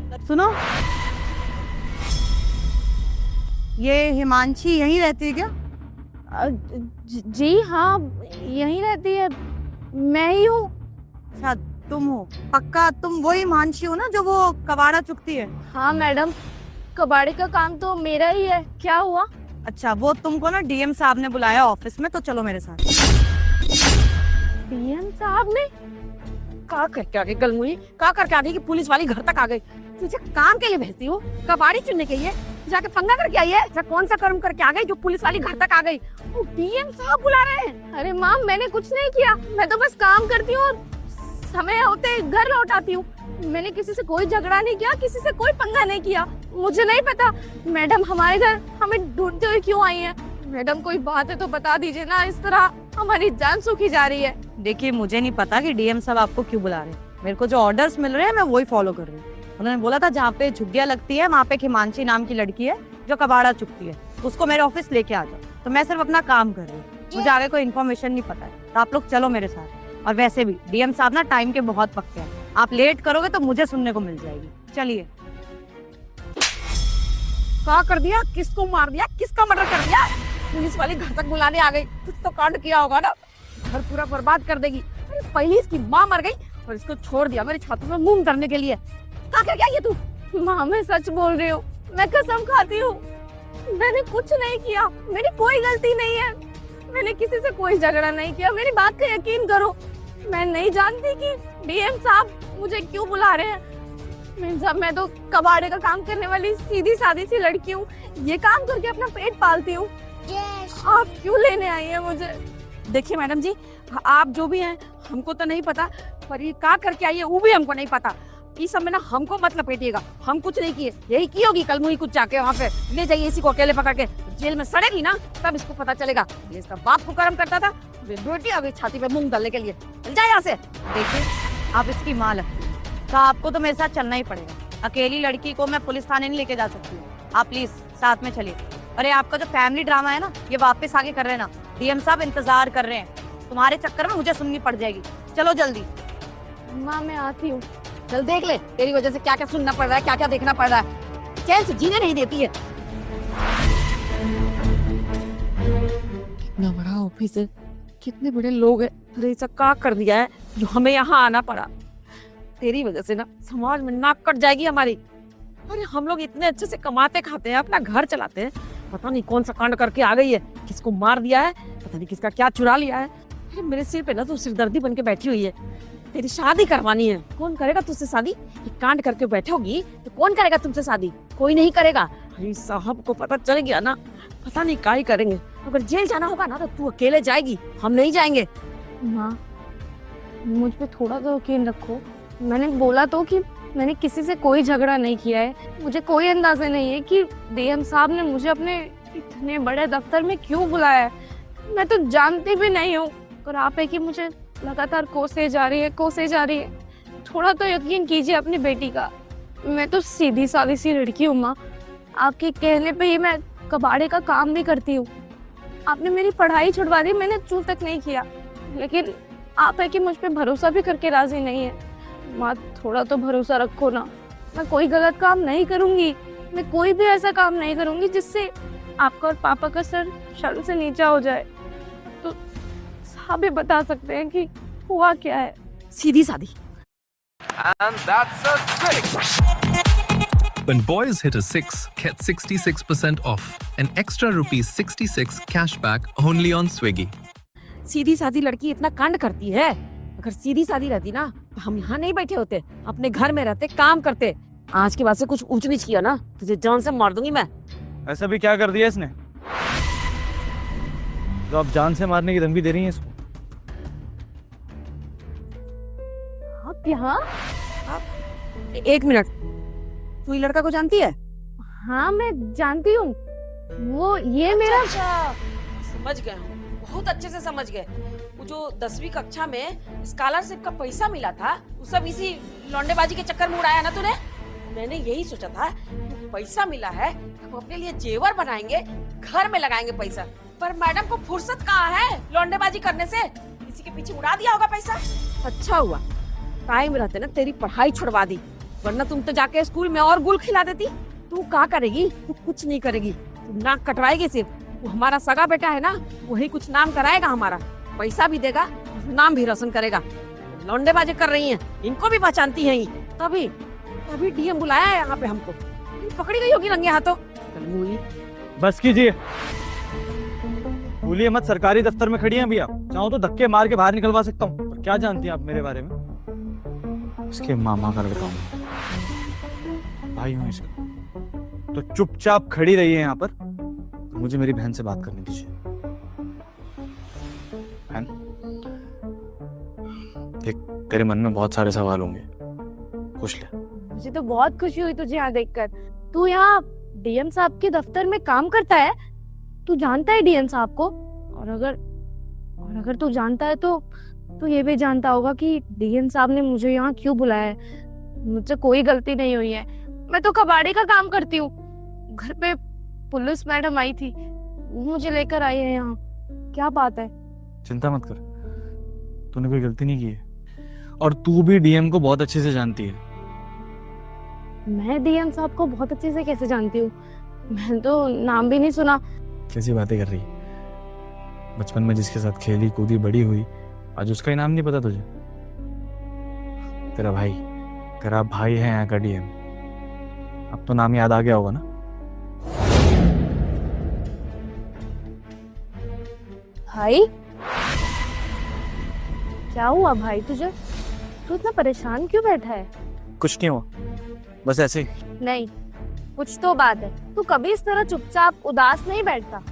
सुनो, ये हिमांशी यहीं रहती है क्या? जी हाँ, यहीं रहती है। मैं ही हूँ। अच्छा, तुम हो? पक्का तुम वही हिमांशी हो ना जो वो कबाड़ा चुगती है? हाँ मैडम, कबाड़े का काम तो मेरा ही है। क्या हुआ? अच्छा, वो तुमको ना डीएम साहब ने बुलाया ऑफिस में, तो चलो मेरे साथ। डीएम साहब ने? का करके आ गई गलमुई, का करके आ गई कि पुलिस वाली घर तक आ गई। तुझे काम के लिए भेजती हूँ, कबाड़ी चुनने के लिए जाके पंगा करके आई है। ऐसा कौन सा कर्म करके आ गई जो पुलिस वाली घर तक आ गई? वो डीएम साहब बुला रहे हैं। अरे माँ, मैंने कुछ नहीं किया। मैं तो बस काम करती हूँ, समय होते घर लौट आती हूँ। मैंने किसी से कोई झगड़ा नहीं किया, किसी से कोई पंगा नहीं किया। मुझे नहीं पता मैडम हमारे घर हमें ढूंढते हुए क्यों आई है। मैडम कोई बात है तो बता दीजिए ना, इस तरह हमारी जान सूखी जा रही है। देखिए, मुझे नहीं पता कि डीएम साहब आपको क्यों बुला रहे हैं। मेरे को जो ऑर्डर्स मिल रहे हैं मैं वही फॉलो कर रही हूँ। उन्होंने बोला था जहाँ पे झुग्गियाँ लगती है वहाँ पे हिमांशी नाम की लड़की है जो कबाड़ा चुगती है, उसको मेरे ऑफिस लेके आ जाओ। तो मैं सिर्फ अपना काम कर रही हूँ, मुझे आगे कोई इन्फॉर्मेशन नहीं पता है। तो आप लोग चलो मेरे साथ। और वैसे भी डीएम साहब ना टाइम के बहुत पक्के हैं, आप लेट करोगे तो मुझे सुनने को मिल जाएगी। चलिए। क्या कर दिया? किसको मार दिया? किसका मर्डर कर दिया? पुलिस वाली घर तक बुलाने आ गई। कुछ तो कांड किया होगा ना, घर पूरा बर्बाद कर देगी। पहले इसकी माँ मर गई और इसको छोड़ दिया मेरी छाती में मुंह करने के लिए। क्या कर गया ये तू? माँ, मैं सच बोल रही हूँ, मैं कसम खाती हूँ, मैंने कुछ नहीं किया। मेरी कोई गलती नहीं है। मैंने किसी से कोई झगड़ा नहीं किया। मेरी बात का यकीन करो। मैं नहीं जानती कि डीएम साहब मुझे क्यों बुला रहे हैं। मैं तो कबाड़े का काम करने वाली सीधी सादी सी लड़की हूँ। ये काम करके अपना पेट पालती हूँ। आप क्यों लेने आई है मुझे? देखिए मैडम जी, आप जो भी हैं हमको तो नहीं पता, पर ये क्या करके आई है वो भी हमको नहीं पता। इस सब में ना हमको मत लपेटिएगा, हम कुछ नहीं किए। यही की होगी कल मुही कुछ जाके वहाँ पे ले जाइए इसी को अकेले पकड़ के जेल में सड़ेगी ना, तब इसको पता चलेगा। ये इसका बाप को कर्म करता था, बेटी आ गई छाती पे मूंग डालने के लिए। चल जाए यहाँ से। देखिए, आप इसकी माँ लगती है तो आपको तो मेरे साथ चलना ही पड़ेगा। अकेली लड़की को मैं पुलिस थाने नहीं लेके जा सकती। आप प्लीज साथ में चलिए। अरे, आपका जो फैमिली ड्रामा है ना, ये वापस आगे कर रहे हैं ना। डीएम साहब इंतजार कर रहे हैं, तुम्हारे चक्कर में मुझे सुननी पड़ जाएगी। चलो जल्दी। माँ, मैं आती हूँ। चल देख ले, तेरी वजह से क्या क्या सुनना पड़ रहा है, क्या क्या देखना पड़ रहा है। चैन से जीने नहीं देती है। कितना बड़ा ऑफिस है, कितने बड़े लोग हैं। अरे ऐसा क्या कर दिया है जो हमें यहाँ आना पड़ा। तेरी वजह से ना समाज में नाक कट जाएगी हमारी। अरे हम लोग इतने अच्छे से कमाते खाते हैं, अपना घर चलाते हैं, पता नहीं कौन सा कांड करके आ गई है। किसको मार दिया है, पता नहीं किसका क्या चुरा लिया है। अरे मेरे सिर पे ना तो सिरदर्दी बन के बैठी हुई है। तेरी शादी करवानी है, कौन करेगा तुझसे शादी? ये कांड करके बैठोगी तो कौन करेगा तुमसे शादी? कोई नहीं करेगा। अरे साहब को पता चल गया ना, पता नहीं क्या ही करेंगे। अगर जेल जाना होगा ना तो तू अकेले जाएगी, हम नहीं जाएंगे। माँ, मुझ पे थोड़ा तो यकीन रखो। मैंने बोला तो कि मैंने किसी से कोई झगड़ा नहीं किया है। मुझे कोई अंदाजा नहीं है कि डीएम साहब ने मुझे अपने इतने बड़े दफ्तर में क्यों बुलाया है। मैं तो जानती भी नहीं हूँ, और आप है कि मुझे लगातार कोसे जा रही है। थोड़ा तो यकीन कीजिए अपनी बेटी का। मैं तो सीधी सादी सी लड़की हूँ माँ। आपके कहने पे ही मैं कबाड़े का काम भी करती हूँ। आपने मेरी पढ़ाई छुड़वा दी, मैंने चूं तक नहीं किया, लेकिन आप है कि मुझ पे भरोसा भी करके राजी नहीं है। माँ, थोड़ा तो भरोसा रखो ना। मैं कोई गलत काम नहीं करूंगी। मैं कोई भी ऐसा काम नहीं करूंगी जिससे आपका और पापा का सर शर्म से नीचा हो जाए। तो साहब भी बता सकते हैं कि हुआ क्या है। सीधी सादी। And that's a six. When boys hit a 6, get 66% off. An extra rupees 66 cashback only on Swiggy. सीधी सादी लड़की इतना कांड करती है। अगर सीधी सादी रहती ना तो हम यहाँ नहीं बैठे होते, अपने घर में रहते, काम करते। आज के बाद से कुछ ऊंच नीच किया ना तुझे जान से मार दूंगी मैं। ऐसा भी क्या कर दिया इसने तो आप जान से मारने की धमकी दे रही हैं इसको? आप यहाँ? एक मिनट, तू ये लड़का को जानती है? हाँ, मैं जानती हूँ। वो ये मेरा समझ गए हूँ, बहुत अच्छे से समझ गए। वो जो 10वीं कक्षा में स्कॉलरशिप का पैसा मिला था, वो सब इसी लौंडेबाजी के चक्कर में उड़ाया ना तूने। मैंने यही सोचा था, पैसा मिला है, हम अपने लिए जेवर बनाएंगे, घर में लगाएंगे पैसा। पर मैडम को फुर्सत कहाँ है लौंडेबाजी करने से, किसी के पीछे उड़ा दिया होगा पैसा। अच्छा हुआ टाइम रहते ना तेरी पढ़ाई छुड़वा दी, वरना तुम तो जाके स्कूल में और गुल खिला देती। तू क्या करेगी? तू कुछ नहीं करेगी, तू नाक कटवाएगी सिर्फ। वो हमारा सगा बेटा है ना, वही कुछ नाम कराएगा हमारा, पैसा भी देगा, नाम भी रोशन करेगा। लौंडेबाजी कर रही हैं, इनको भी पहचानती हैं ये। तभी तभी डीएम बुलाया है यहाँ पे हमको। पकड़ी गई होगी रंगे हाथों। कलमुली। बस कीजिए, भूलिए मत, सरकारी दफ्तर में खड़ी हैं अभी आप। चाहो तो धक्के मार के बाहर निकलवा सकता हूँ। पर क्या जानती हैं आप मेरे बारे में? इसके मामा का लड़का हूँ, भाई हूँ इसका। तो चुपचाप खड़ी रही है यहाँ पर, तो मुझे मेरी बहन से बात करने दीजिए। बहन, देख, तेरे मन में बहुत सारे सवाल होंगे, पूछ ले। मुझे तो बहुत खुशी हुई तुझे यहाँ देखकर। तू यहाँ डीएम साहब के दफ्तर में काम करता है? तू जानता है डीएम साहब को? और अगर तू जानता है तो तू ये भी जानता होगा कि डीएम साहब ने मुझे यहाँ क्यों बुलाया है। मुझसे कोई गलती नहीं हुई है, मैं तो कबाड़ी का काम करती हूँ। घर पे पुलिस मैडम आई थी, वो मुझे लेकर आई है यहाँ। क्या बात है? चिंता मत कर, तूने कोई गलती नहीं की है। और तू भी डीएम को बहुत अच्छे से जानती है। मैं डीएम साहब को बहुत अच्छे से कैसे जानती हूँ? मैंने तो नाम भी नहीं सुना। कैसी बातें कर रही? बचपन में जिसके साथ खेली कूदी बड़ी हुई, आज उसका ही नाम नहीं पता तुझे? तेरा भाई है यहाँ का डीएम। अब तो नाम याद आ गया होगा ना? भाई? क्या हुआ भाई तुझे? तू इतना परेशान क्यों बैठा है? कुछ नहीं हुआ, बस ऐसे ही। नहीं, कुछ तो बात है। तू कभी इस तरह चुपचाप उदास नहीं बैठता।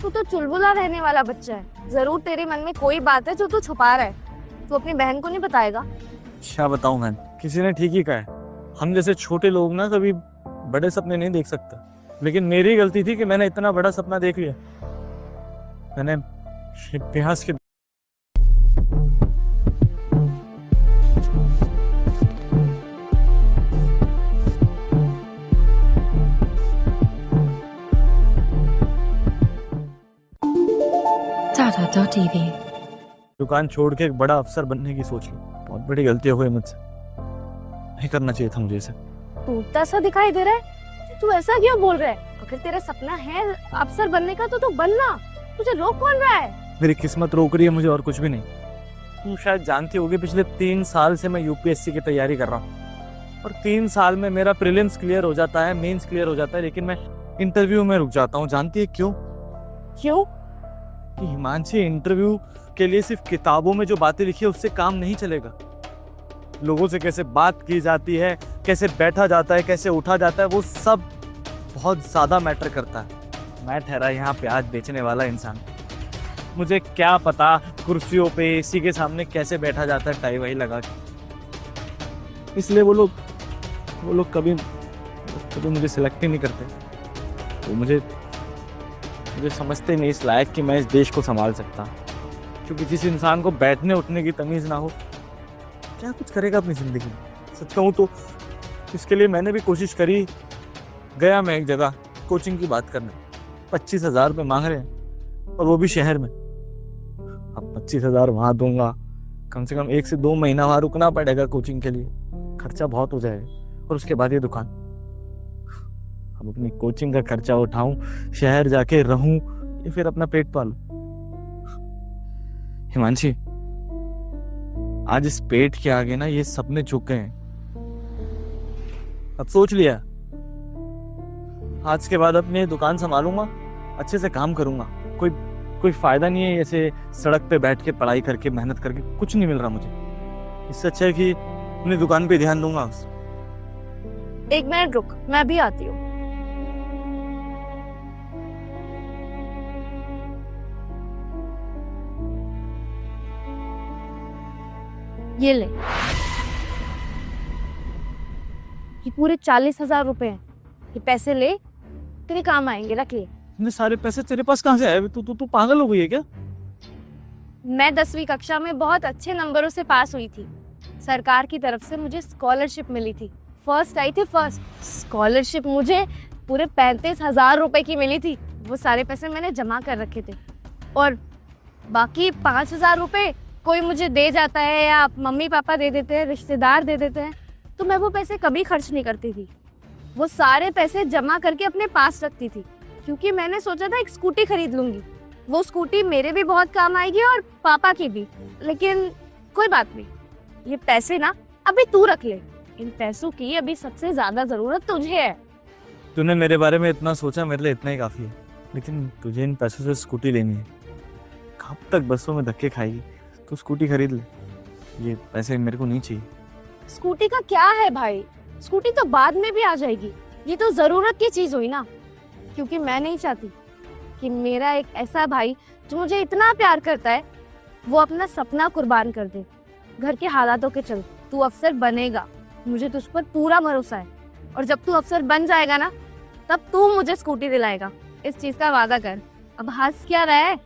तू तो चुलबुला रहने वाला बच्चा है। जरूर तेरे मन में कोई बात है जो तू छुपा रहा है। तू अपनी बहन को नहीं बताएगा? क्या बताऊं मैं? किसी ने ठीक ही कहा है, हम जैसे छोटे लोग ना कभी बड़े सपने नहीं देख सकते। लेकिन मेरी गलती थी कि मैंने इतना बड़ा सपना देख लिया। मैंने इतिहास के Tata.tv दुकान छोड़ के एक बड़ा अफसर बनने की सोच ली। बहुत बड़ी गलती हो गई मुझसे, नहीं करना चाहिए था मुझे इसे। टूटता सा दिखाई दे रहा है। तू ऐसा क्यों बोल रहा है? अगर तेरा सपना है अफसर बनने का तो तू बनना। तुझे रोक कौन रहा है? मेरी किस्मत रोक रही है मुझे, और कुछ भी नहीं। तुम शायद जानती होगी, पिछले 3 साल से मैं यूपीएससी की तैयारी कर रहा हूँ। और 3 साल में मेरा प्रीलिम्स क्लियर हो जाता है, मेंस क्लियर हो जाता है, लेकिन मैं इंटरव्यू में रुक जाता हूँ। जानती है क्यों? क्यों? कि हिमांशी, इंटरव्यू के लिए सिर्फ किताबों में जो बातें लिखी है उससे काम नहीं चलेगा। लोगों से कैसे बात की जाती है, कैसे बैठा जाता है, कैसे उठा जाता है, वो सब बहुत ज्यादा मैटर करता है। मैं ठहरा यहाँ प्याज बेचने वाला इंसान, मुझे क्या पता कुर्सियों पे एसी के सामने कैसे बैठा जाता है टाई वाई लगा के। इसलिए वो लोग कभी मुझे सिलेक्ट ही नहीं करते। वो मुझे समझते नहीं इस लायक कि मैं इस देश को संभाल सकता। क्योंकि जिस इंसान को बैठने उठने की तमीज ना हो, क्या कुछ करेगा अपनी जिंदगी में? सच कहूँ तो इसके लिए मैंने भी कोशिश करी। गया मैं एक जगह कोचिंग की बात करने, 25,000 रुपये मांग रहे हैं, और वो भी शहर में। अब 25,000 वहाँ दूंगा, कम से कम 1 से 2 महीना वहाँ रुकना पड़ेगा कोचिंग के लिए, खर्चा बहुत हो जाएगा। और उसके बाद ये दुकान। अब अपनी कोचिंग का खर्चा उठाऊं, शहर जाके रहूं, या फिर अपना पेट पालूं? हिमांशी, आज इस पेट के आगे ना ये सपने झुक गए हैं। अब सोच लिया, आज के बाद अपनी दुकान संभालूंगा, अच्छे से काम करूंगा। कोई फायदा नहीं है ऐसे सड़क पे बैठ के पढ़ाई करके, मेहनत करके, कुछ नहीं मिल रहा मुझे। इससे अच्छा है कि अपनी दुकान पे ध्यान दूंगा। 1 मिनट रुक, मैं भी आती हूँ। ये ले, ये पूरे 40,000 रुपए हैं। ये पैसे ले, तेरे काम आएंगे, रख ले। इतने सारे पैसे तेरे पास कहाँ से आए? तू पागल हो गई है क्या? मैं 10वीं कक्षा में बहुत अच्छे नंबरों से पास हुई थी। सरकार की तरफ से मुझे स्कॉलरशिप मिली थी। फर्स्ट आई थी, फर्स्ट। स्कॉलरशिप मुझे पूरे 35,000 रुपए की मिली थी। वो सारे पैसे मैंने जमा कर रखे थे, और बाकी 5,000 रुपए कोई मुझे दे जाता है, या मम्मी पापा दे देते हैं, रिश्तेदार दे देते हैं। तो मैं वो पैसे कभी खर्च नहीं करती थी। वो सारे पैसे जमा करके अपने पास रखती थी, क्योंकि मैंने सोचा था एक स्कूटी खरीद लूंगी। वो स्कूटी मेरे भी बहुत काम आएगी और पापा की भी। लेकिन कोई बात नहीं, ये पैसे ना अभी तू रख ले। इन पैसों की अभी सबसे ज्यादा जरूरत तुझे है। तूने मेरे बारे में इतना सोचा, मेरे लिए इतना ही काफी है। लेकिन तुझे इन पैसों से स्कूटी लेनी है, कब तक बसों में धक्के खाएगी? तू स्कूटी खरीद ले, ये पैसे मेरे को नहीं चाहिए। स्कूटी का क्या है भाई, स्कूटी तो बाद में भी आ जाएगी। ये तो जरूरत की चीज हुई ना, क्योंकि मैं नहीं चाहती कि मेरा एक ऐसा भाई जो मुझे इतना प्यार करता है वो अपना सपना कुर्बान कर दे घर के हालातों के चलते। तू अफसर बनेगा, मुझे तुझ पर पूरा भरोसा है। और जब तू अफसर बन जाएगा ना, तब तू मुझे स्कूटी दिलाएगा। इस चीज का वादा कर। अब हंस क्या रहा है?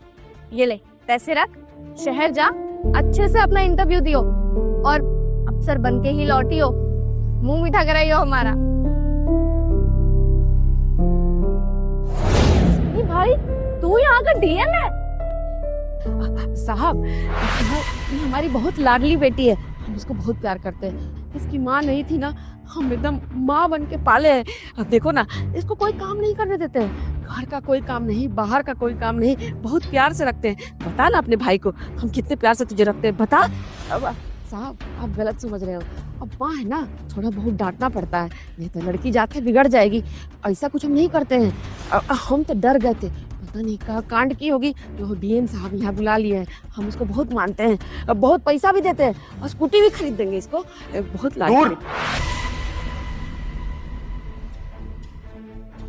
ये ले पैसे रख, शहर जा, अच्छे से अपना इंटरव्यू दियो और अफसर बन के ही लौटियो। मुंह मीठा कराइयो हमारा। ये भाई तू यहाँ का डीएम है? साहब, ये हमारी बहुत लाडली बेटी है, हम उसको बहुत प्यार करते हैं। इसकी माँ नहीं थी ना, हम एकदम माँ बन के पाले हैं। अब देखो ना, इसको कोई काम नहीं करने देते हैं, घर का कोई काम नहीं, बाहर का कोई काम नहीं, बहुत प्यार से रखते हैं। बता ना अपने भाई को हम कितने प्यार से तुझे रखते हैं, बता। अब साहब आप गलत समझ रहे हो, अब माँ है ना, थोड़ा बहुत डांटना पड़ता है, नहीं तो लड़की जाके बिगड़ जाएगी। ऐसा कुछ हम नहीं करते हैं। हम तो डर गए थे, पता नहीं क्या कांड की होगी, जो डीएम साहब यहाँ बुला लिए हैं। हम उसको बहुत मानते हैं, अब बहुत पैसा भी देते हैं और स्कूटी भी खरीद देंगे इसको। बहुत लाड।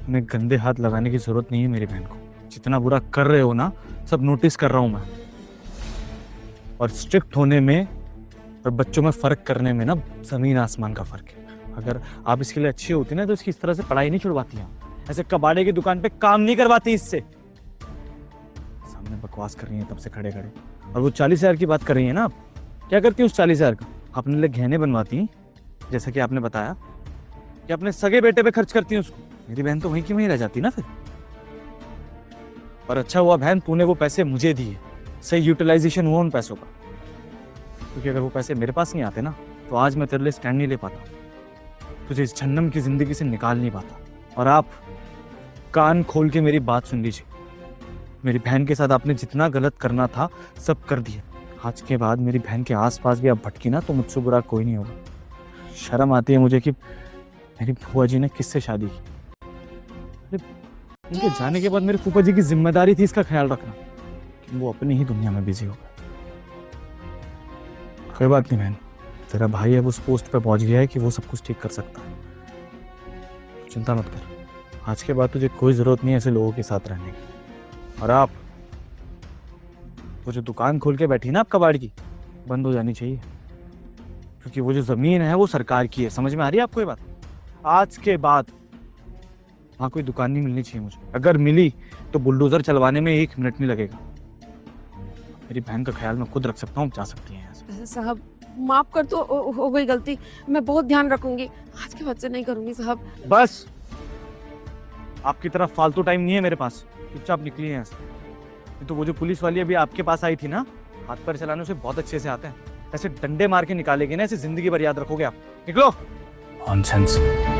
मैं गंदे हाथ लगाने की जरूरत नहीं है मेरी बहन को। जितना बुरा कर रहे हो ना, सब नोटिस कर रहा हूं मैं। और स्ट्रिक्ट होने में और बच्चों में फर्क करने में ना जमीन आसमान का फर्क है। अगर आप इसके लिए अच्छी होती ना, तो इसकी इस तरह से पढ़ाई नहीं छुड़वाती हैं, ऐसे कबाड़े की दुकान पे काम नहीं करवाती इससे। सामने बकवास कर रही है तब से खड़े खड़े। और वो 40,000 की बात कर रही है ना, आप क्या करती है उस 40,000 का? अपने लिए गहने बनवाती हैं, जैसा कि आपने बताया, कि अपने सगे बेटे पे खर्च करती हैं उसको। मेरी बहन तो वहीं की वहीं रह जाती ना फिर। और अच्छा हुआ बहन, तूने वो पैसे मुझे दिए, सही यूटिलाइजेशन हुआ उन पैसों का। क्योंकि अगर वो पैसे मेरे पास नहीं आते ना, तो आज मैं तेरे लिए स्टैंड नहीं ले पाता, तुझे इस जहन्नम की जिंदगी से निकाल नहीं पाता। और आप कान खोल के मेरी बात सुन लीजिए, मेरी बहन के साथ आपने जितना गलत करना था सब कर दिया। आज के बाद मेरी बहन के आसपास भी आप भटकी ना, तो मुझसे बुरा कोई नहीं होगा। शर्म आती है मुझे कि मेरी फूफा जी ने किससे शादी की। उनके जाने के बाद मेरे फूफा जी की जिम्मेदारी थी इसका ख्याल रखना, कि वो अपनी ही दुनिया में बिजी हो गए। कोई बात नहीं बहन, तेरा भाई है उस पोस्ट पे पहुंच गया है कि वो सब कुछ ठीक कर सकता है। चिंता मत कर, आज के बाद तुझे कोई जरूरत नहीं है ऐसे लोगों के साथ रहने की। और आप वो जो दुकान खोल के बैठी ना आप कबाड़ की, बंद हो जानी चाहिए। क्योंकि वो जो जमीन है वो सरकार की है, समझ में आ रही है आपको ये बात? आज के बाद वहाँ कोई दुकान नहीं मिलनी चाहिए मुझे। अगर मिली तो बुलडोजर चलवाने में 1 मिनट नहीं लगेगा। मेरी बहन का ख्याल मैं खुद रख सकता हूँ, जा सकती है यहाँ से। साहब माफ कर दो, हो गई गलती, मैं बहुत ध्यान रखूंगी, आज के बाद से नहीं करूंगी साहब। बस, आपकी तरफ फालतू टाइम नहीं है मेरे पास, चुपचाप निकली है यहाँ से। तो वो जो पुलिस वाली अभी आपके पास आई थी ना, हाथ पैर चलाने उसे बहुत अच्छे से आते हैं, ऐसे डंडे मार के निकालेगी ना, ऐसे जिंदगी भर याद रखोगे आप। निकलो। नॉनसेंस।